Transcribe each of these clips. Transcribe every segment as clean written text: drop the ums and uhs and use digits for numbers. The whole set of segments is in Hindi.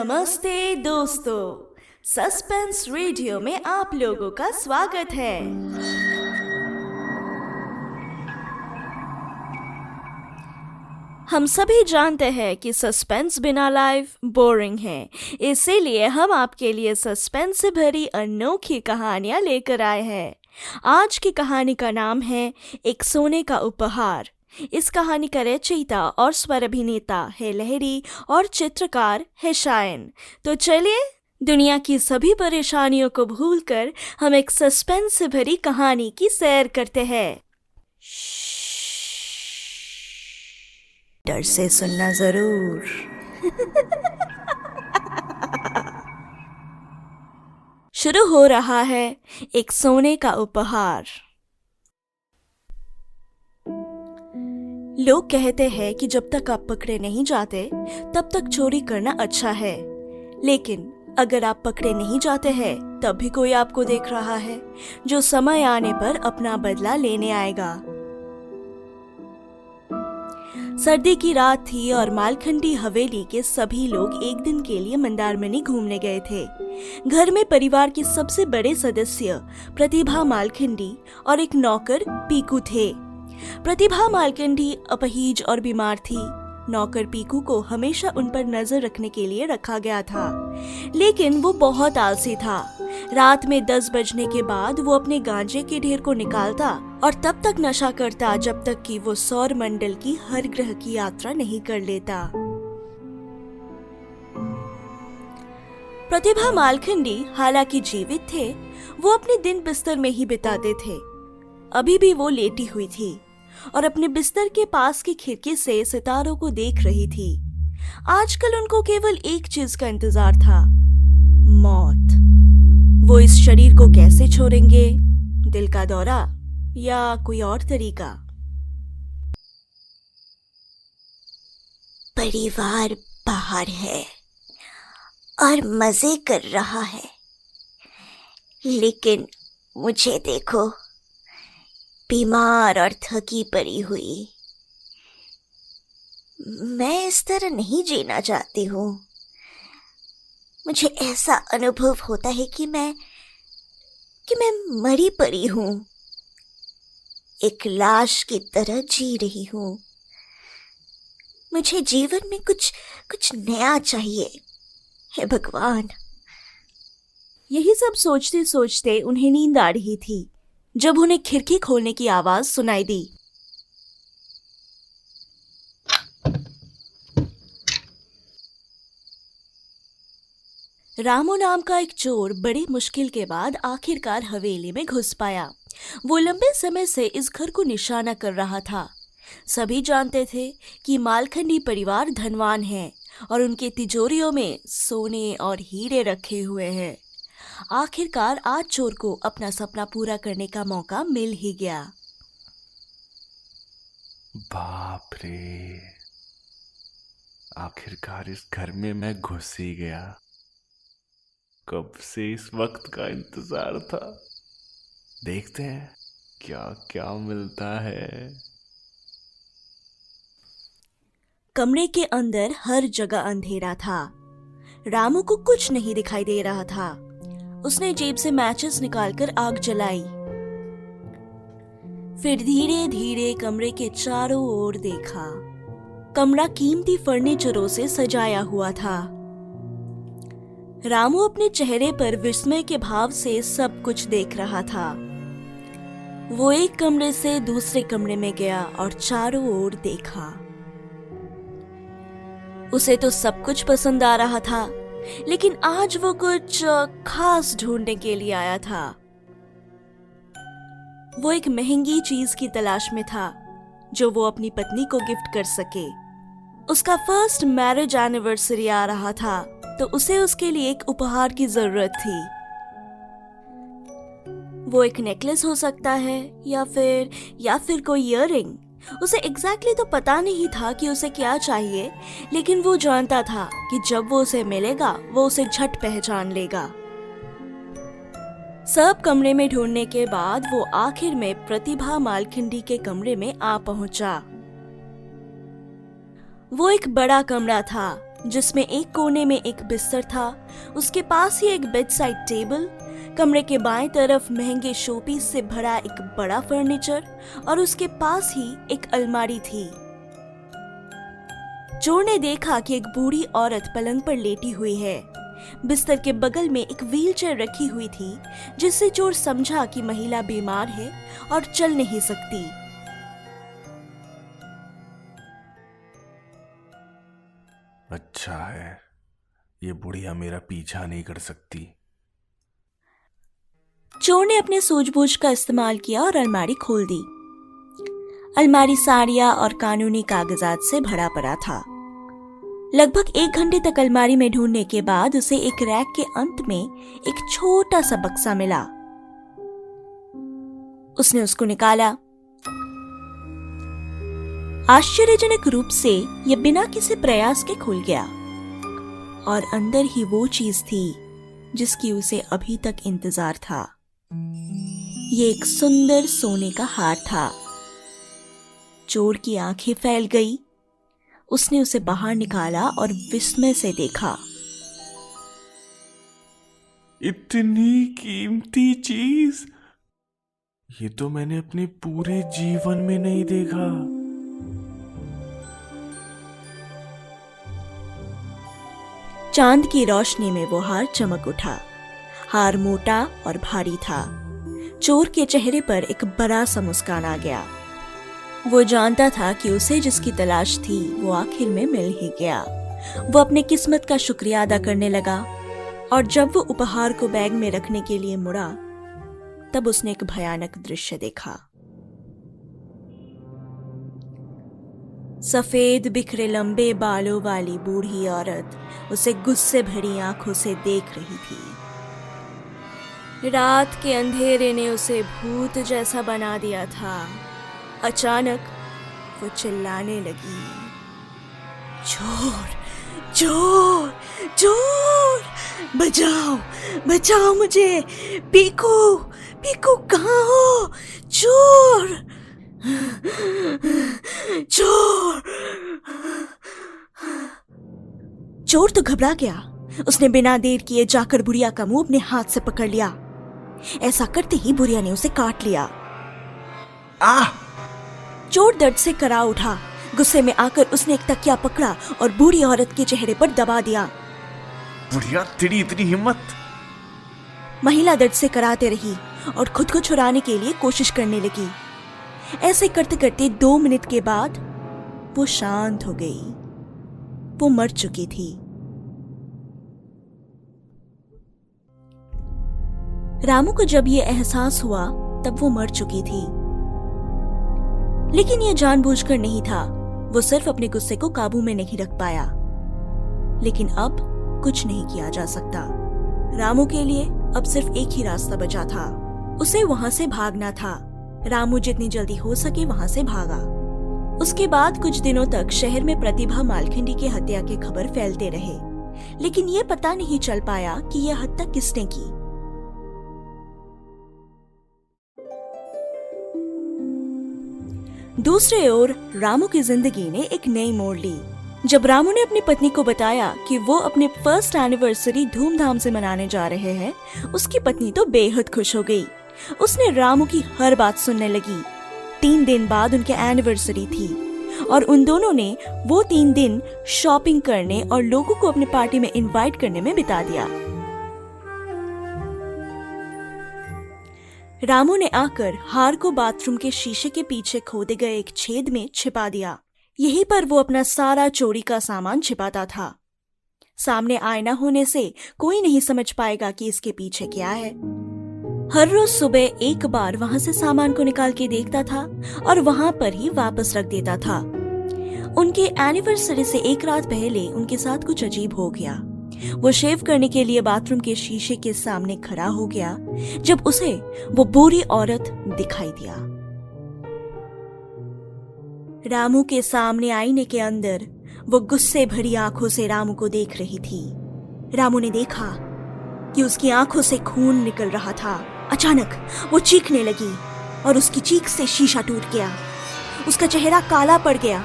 नमस्ते दोस्तों, सस्पेंस रेडियो में आप लोगों का स्वागत है। हम सभी जानते हैं कि सस्पेंस बिना लाइफ बोरिंग है, इसीलिए हम आपके लिए सस्पेंस से भरी अनोखी कहानियां लेकर आए हैं। आज की कहानी का नाम है एक सोने का उपहार। इस कहानी का रचयिता और स्वर अभिनेता है लहरी और चित्रकार है शायन। तो चलिए दुनिया की सभी परेशानियों को भूलकर हम एक सस्पेंस से भरी कहानी की सैर करते हैं। डर से सुनना जरूर। शुरू हो रहा है एक सोने का उपहार। लोग कहते हैं कि जब तक आप पकड़े नहीं जाते तब तक चोरी करना अच्छा है, लेकिन अगर आप पकड़े नहीं जाते हैं तब भी कोई आपको देख रहा है, जो समय आने पर अपना बदला लेने आएगा। सर्दी की रात थी और मालखंडी हवेली के सभी लोग एक दिन के लिए मंदारमनी घूमने गए थे। घर में परिवार के सबसे बड़े सदस्य प्रतिभा मालखंडी और एक नौकर पीकू थे। प्रतिभा मालखंडी अपहिज और बीमार थी। नौकर पीकू को हमेशा उन पर नजर रखने के लिए रखा गया था, लेकिन वो बहुत आलसी था। रात में 10 बजने के बाद वो अपने गांजे के ढेर को निकालता और तब तक नशा करता जब तक कि वो सौर मंडल की हर ग्रह की यात्रा नहीं कर लेता। प्रतिभा मालखंडी हालांकि जीवित थे, वो अपने दिन बिस्तर में ही बिताते थे। अभी भी वो लेटी हुई थी और अपने बिस्तर के पास की खिड़की से सितारों को देख रही थी। आजकल उनको केवल एक चीज का इंतजार था, मौत। वो इस शरीर को कैसे छोड़ेंगे? दिल का दौरा या कोई और तरीका? परिवार बाहर है और मजे कर रहा है, लेकिन मुझे देखो, बीमार और थकी पड़ी हुई। मैं इस तरह नहीं जीना चाहती हूँ। मुझे ऐसा अनुभव होता है कि मैं मरी पड़ी हूँ, एक लाश की तरह जी रही हूँ। मुझे जीवन में कुछ नया चाहिए, हे भगवान। यही सब सोचते सोचते उन्हें नींद आ रही थी जब उन्हें खिड़की खोलने की आवाज सुनाई दी। रामू नाम का एक चोर बड़ी मुश्किल के बाद आखिरकार हवेली में घुस पाया। वो लंबे समय से इस घर को निशाना कर रहा था। सभी जानते थे कि मालखंडी परिवार धनवान है और उनके तिजोरियों में सोने और हीरे रखे हुए हैं। आखिरकार आज चोर को अपना सपना पूरा करने का मौका मिल ही गया। बाप रे, आखिरकार इस घर में मैं घुस ही गया। कब से इस वक्त का इंतजार था। देखते हैं क्या क्या मिलता है। कमरे के अंदर हर जगह अंधेरा था। रामू को कुछ नहीं दिखाई दे रहा था। उसने जेब से मैचेस निकालकर आग जलाई, फिर धीरे धीरे कमरे के चारों ओर देखा। कमरा कीमती फर्नीचरों से सजाया हुआ था। रामू अपने चेहरे पर विस्मय के भाव से सब कुछ देख रहा था। वो एक कमरे से दूसरे कमरे में गया और चारों ओर देखा। उसे तो सब कुछ पसंद आ रहा था, लेकिन आज वो कुछ खास ढूंढने के लिए आया था। वो एक महंगी चीज की तलाश में था जो वो अपनी पत्नी को गिफ्ट कर सके। उसका फर्स्ट मैरिज एनिवर्सरी आ रहा था, तो उसे उसके लिए एक उपहार की जरूरत थी। वो एक नेकलेस हो सकता है या फिर कोई इयररिंग। उसे एग्जैक्टली तो पता नहीं था कि उसे क्या चाहिए, लेकिन वो जानता था कि जब वो उसे मिलेगा वो उसे झट पहचान लेगा। सब कमरे में ढूंढने के बाद वो आखिर में प्रतिभा मालखंडी के कमरे में आ पहुंचा। वो एक बड़ा कमरा था जिसमें एक कोने में एक बिस्तर था, उसके पास ही एक बेड साइड टेबल, कमरे के बाएं तरफ महंगे शोपीस से भरा एक बड़ा फर्नीचर और उसके पास ही एक अलमारी थी। चोर ने देखा कि एक बूढ़ी औरत पलंग पर लेटी हुई है। बिस्तर के बगल में एक व्हीलचेयर रखी हुई थी, जिससे चोर समझा कि महिला बीमार है और चल नहीं सकती। अच्छा है, ये बुढ़िया मेरा पीछा नहीं कर सकती। चोर ने अपने सूझबूझ का इस्तेमाल किया और अलमारी खोल दी। अलमारी साड़ियां और कानूनी कागजात से भरा पड़ा था। लगभग 1 घंटे तक अलमारी में ढूंढने के बाद उसे एक रैक के अंत में एक छोटा सा बक्सा मिला। उसने उसको निकाला। आश्चर्यजनक रूप से यह बिना किसी प्रयास के खुल गया और अंदर ही वो चीज थी जिसकी उसे अभी तक इंतजार था। ये एक सुंदर सोने का हार था। चोर की आंखें फैल गई। उसने उसे बाहर निकाला और विस्मय से देखा। इतनी कीमती चीज, ये तो मैंने अपने पूरे जीवन में नहीं देखा। चांद की रोशनी में वो हार चमक उठा। हार मोटा और भारी था। चोर के चेहरे पर एक बड़ा सा मुस्कान आ गया। वो जानता था कि उसे जिसकी तलाश थी वो आखिर में मिल ही गया। वो अपने किस्मत का शुक्रिया अदा करने लगा और जब वो उपहार को बैग में रखने के लिए मुड़ा, तब उसने एक भयानक दृश्य देखा। सफेद बिखरे लंबे बालों वाली बूढ़ी औरत उसे गुस्से भरी आंखों से देख रही थी। रात के अंधेरे ने उसे भूत जैसा बना दिया था। अचानक वो चिल्लाने लगी, चोर चोर चोर, बचाओ बचाओ मुझे, पीकू पीकू कहाँ हो, चोर चोर। चोर तो घबरा गया। उसने बिना देर किए जाकर बुढ़िया का मुंह अपने हाथ से पकड़ लिया। ऐसा करते ही बुढ़िया ने उसे काट लिया। चोर दर्द से करा उठा। गुस्से में आकर उसने एक तकिया पकड़ा और बूढ़ी औरत के चेहरे पर दबा दिया। बुढ़िया, तेरी इतनी हिम्मत! महिला दर्द से कराते रही और खुद को छुड़ाने के लिए कोशिश करने लगी। ऐसे करते करते 2 मिनट के बाद वो शांत हो गई। वो मर चुकी थी। रामू को जब ये एहसास हुआ तब वो मर चुकी थी, लेकिन ये जानबूझकर नहीं था। वो सिर्फ अपने गुस्से को काबू में नहीं रख पाया। लेकिन अब कुछ नहीं किया जा सकता। रामू के लिए अब सिर्फ एक ही रास्ता बचा था। उसे वहां से भागना था। रामू जितनी जल्दी हो सके वहां से भागा। उसके बाद कुछ दिनों तक शहर में प्रतिभा मालखंडी की हत्या की खबर फैलते रहे, लेकिन ये पता नहीं चल पाया कि यह हत्या किसने की। दूसरे ओर रामू की जिंदगी ने एक नई मोड़ ली। जब रामू ने अपनी पत्नी को बताया कि वो अपने फर्स्ट एनिवर्सरी धूमधाम से मनाने जा रहे हैं, उसकी पत्नी तो बेहद खुश हो गई। उसने रामू की हर बात सुनने लगी। 3 दिन बाद उनकी एनिवर्सरी थी और उन दोनों ने वो 3 दिन शॉपिंग करने और लोगों को अपनी पार्टी में इनवाइट करने में बिता दिया। रामू ने आकर हार को बाथरूम के शीशे के पीछे खोदे गए एक छेद में छिपा दिया। यहीं पर वो अपना सारा चोरी का सामान छिपाता था। सामने आईना होने से कोई नहीं समझ पाएगा कि इसके पीछे क्या है। हर रोज सुबह एक बार वहां से सामान को निकाल के देखता था और वहां पर ही वापस रख देता था। उनके एनिवर्सरी से एक रात पहले उनके साथ कुछ अजीब हो गया। वो शेव करने के लिए बाथरूम के शीशे के सामने खड़ा हो गया जब उसे वो बूढ़ी औरत दिखाई दिया। रामू के सामने आईने के अंदर वो गुस्से भरी आंखों से रामू को देख रही थी। रामू ने देखा कि उसकी आंखों से खून निकल रहा था। अचानक वो चीखने लगी और उसकी चीख से शीशा टूट गया। उसका चेहरा काला पड़ गया।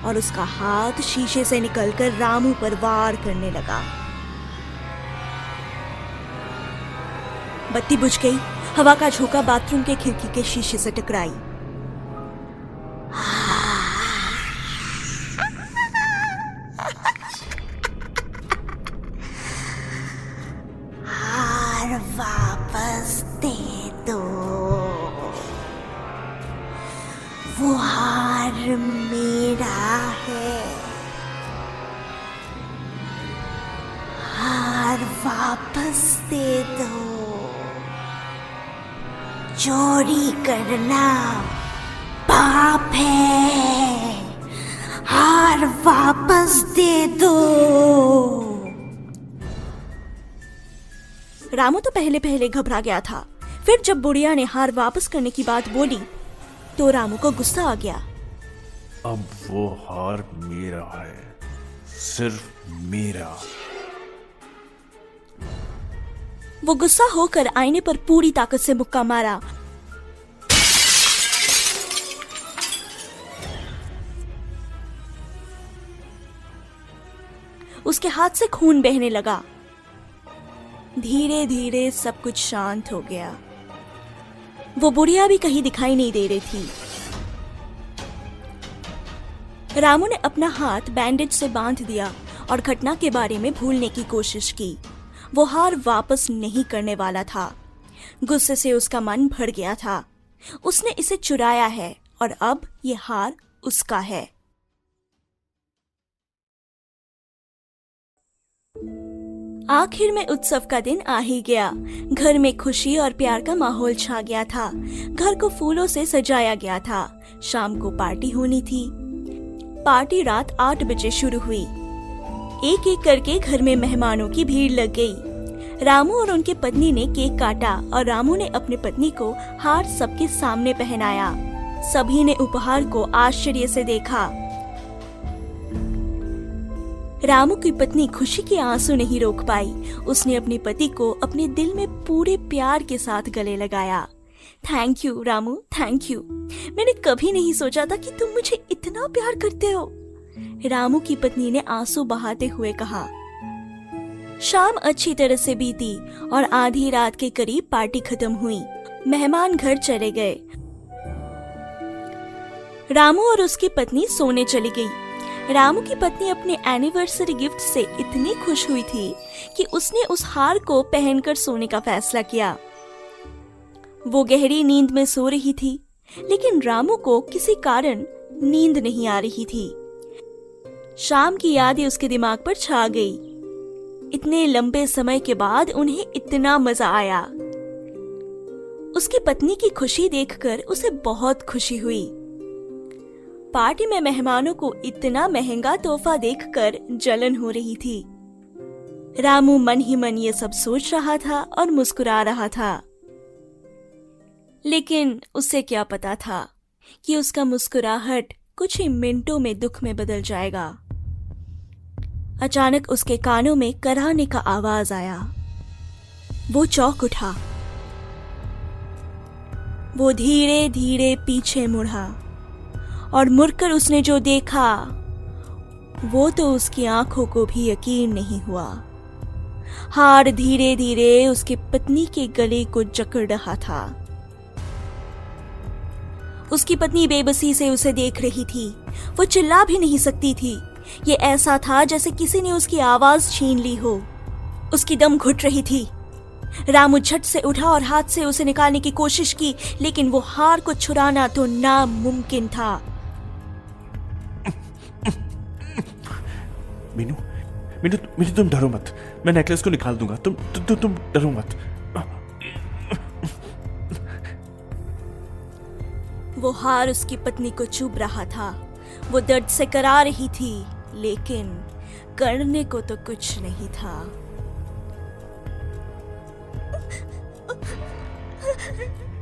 और उसका हाथ शीशे से निकलकर रामू पर वार करने लगा। बत्ती बुझ गई। हवा का झोंका बाथरूम के खिड़की के शीशे से टकराई। हार वापस दे दो। वो हार मेरा है। हार वापस दे दो। चोरी करना पाप है। हार वापस दे दो। रामू तो पहले पहले घबरा गया था। फिर जब बुढ़िया ने हार वापस करने की बात बोली तो रामू को गुस्सा आ गया। अब वो हार मेरा है, सिर्फ मेरा। वो गुस्सा होकर आईने पर पूरी ताकत से मुक्का मारा। उसके हाथ से खून बहने लगा। धीरे धीरे सब कुछ शांत हो गया। वो बुढ़िया भी कहीं दिखाई नहीं दे रही थी। रामू ने अपना हाथ बैंडेज से बांध दिया और घटना के बारे में भूलने की कोशिश की। वो हार वापस नहीं करने वाला था। गुस्से से उसका मन भर गया था। उसने इसे चुराया है और अब ये हार उसका है। आखिर में उत्सव का दिन आ ही गया। घर में खुशी और प्यार का माहौल छा गया था। घर को फूलों से सजाया गया था। शाम को पार्टी होनी थी। पार्टी रात 8 बजे शुरू हुई। एक एक करके घर में मेहमानों की भीड़ लग गई। रामू और उनकी पत्नी ने केक काटा और रामू ने अपनी पत्नी को हार सबके सामने पहनाया। सभी ने उपहार को आश्चर्य से देखा। रामू की पत्नी खुशी के आंसू नहीं रोक पाई। उसने अपने पति को अपने दिल में पूरे प्यार के साथ गले लगाया। Thank you Ramu, thank you. मैंने कभी नहीं सोचा था कि तुम मुझे इतना प्यार करते हो, रामू की पत्नी ने आंसू बहाते हुए कहा। शाम अच्छी तरह से बीती और आधी रात के करीब पार्टी खत्म हुई। मेहमान घर चले गए। रामू और उसकी पत्नी सोने चली गई। रामू की पत्नी अपने एनिवर्सरी गिफ्ट से इतनी खुश हुई थी कि उसने उस हार को पहनकर सोने का फैसला किया। वो गहरी नींद में सो रही थी, लेकिन रामू को किसी कारण नींद नहीं आ रही थी। शाम की यादें उसके दिमाग पर छा गई। इतने लंबे समय के बाद उन्हें इतना मजा आया। उसकी पत्नी की खुशी देखकर उसे बहुत खुशी हुई। पार्टी में मेहमानों को इतना महंगा तोहफा देखकर जलन हो रही थी। रामू मन ही मन ये सब सोच रहा था और मुस्कुरा रहा था, लेकिन उसे क्या पता था कि उसका मुस्कुराहट कुछ ही मिनटों में दुख में बदल जाएगा। अचानक उसके कानों में कराहने का आवाज आया। वो चौंक उठा। वो धीरे धीरे पीछे मुड़ा और मुड़कर उसने जो देखा वो तो उसकी आंखों को भी यकीन नहीं हुआ। हार धीरे धीरे उसकी पत्नी के गले को जकड़ रहा था। उसकी पत्नी बेबसी से उसे देख रही थी। वो चिल्ला भी नहीं सकती थी। ये ऐसा था जैसे किसी ने उसकी आवाज छीन ली हो। उसकी दम घुट रही थी। रामू झट से उठा और हाथ से उसे निकालने की कोशिश की, लेकिन वो हार को छुड़ाना तो नामुमकिन था। मीनू, मीनू, मीनू तुम डरो मत। मैं नेकलेस को निकाल दूंगा। तुम डरो मत। वो हार उसकी पत्नी को चुभ रहा था। वो दर्द से करा रही थी, लेकिन करने को तो कुछ नहीं था।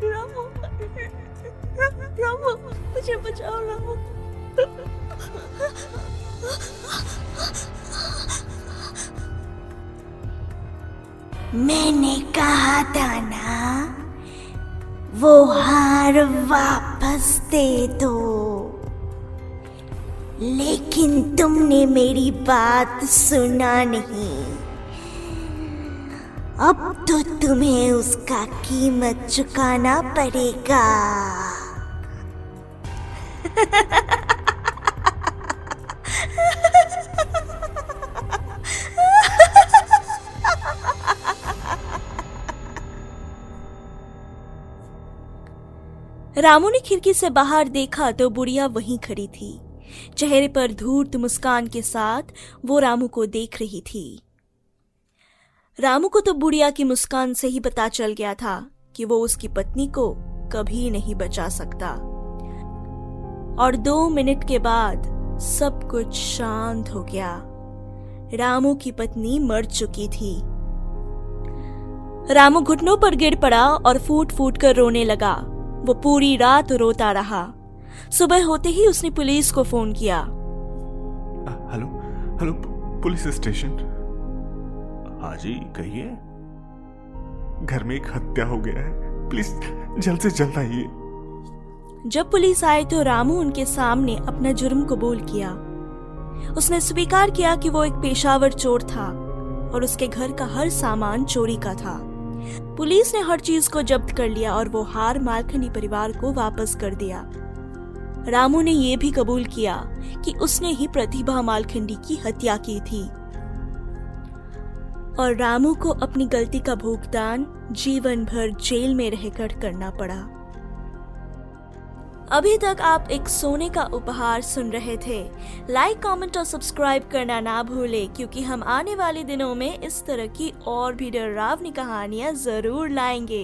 रामू, रामू, मुझे बचाओ रामू। मैंने कहा था ना, वो हार वापस दे दो। लेकिन तुमने मेरी बात सुना नहीं। अब तो तुम्हें उसका कीमत चुकाना पड़ेगा। रामू ने खिड़की से बाहर देखा तो बुढ़िया वहीं खड़ी थी। चेहरे पर धूर्त मुस्कान के साथ वो रामू को देख रही थी। रामू को तो बुढ़िया की मुस्कान से ही पता चल गया था कि वो उसकी पत्नी को कभी नहीं बचा सकता। और 2 मिनट के बाद सब कुछ शांत हो गया। रामू की पत्नी मर चुकी थी। रामू घुटनों पर गिर पड़ा और फूट फूट कर रोने लगा। वो पूरी रात रोता रहा। सुबह होते ही उसने पुलिस को फोन किया। Hello hello, police station. हाँ जी, कहिए। घर में एक हत्या हो गया है, प्लीज जल्द से जल्द आइए। जब पुलिस आए तो रामू उनके सामने अपना जुर्म कबूल किया। उसने स्वीकार किया कि वो एक पेशावर चोर था और उसके घर का हर सामान चोरी का था। पुलिस ने हर चीज को जब्त कर लिया और वो हार मालखंडी परिवार को वापस कर दिया। रामू ने यह भी कबूल किया कि उसने ही प्रतिभा मालखंडी की हत्या की थी और रामू को अपनी गलती का भुगतान जीवन भर जेल में रहकर करना पड़ा। अभी तक आप एक सोने का उपहार सुन रहे थे। लाइक, कमेंट और सब्सक्राइब करना ना भूलें, क्योंकि हम आने वाले दिनों में इस तरह की और भी डरावनी कहानियां जरूर लाएंगे।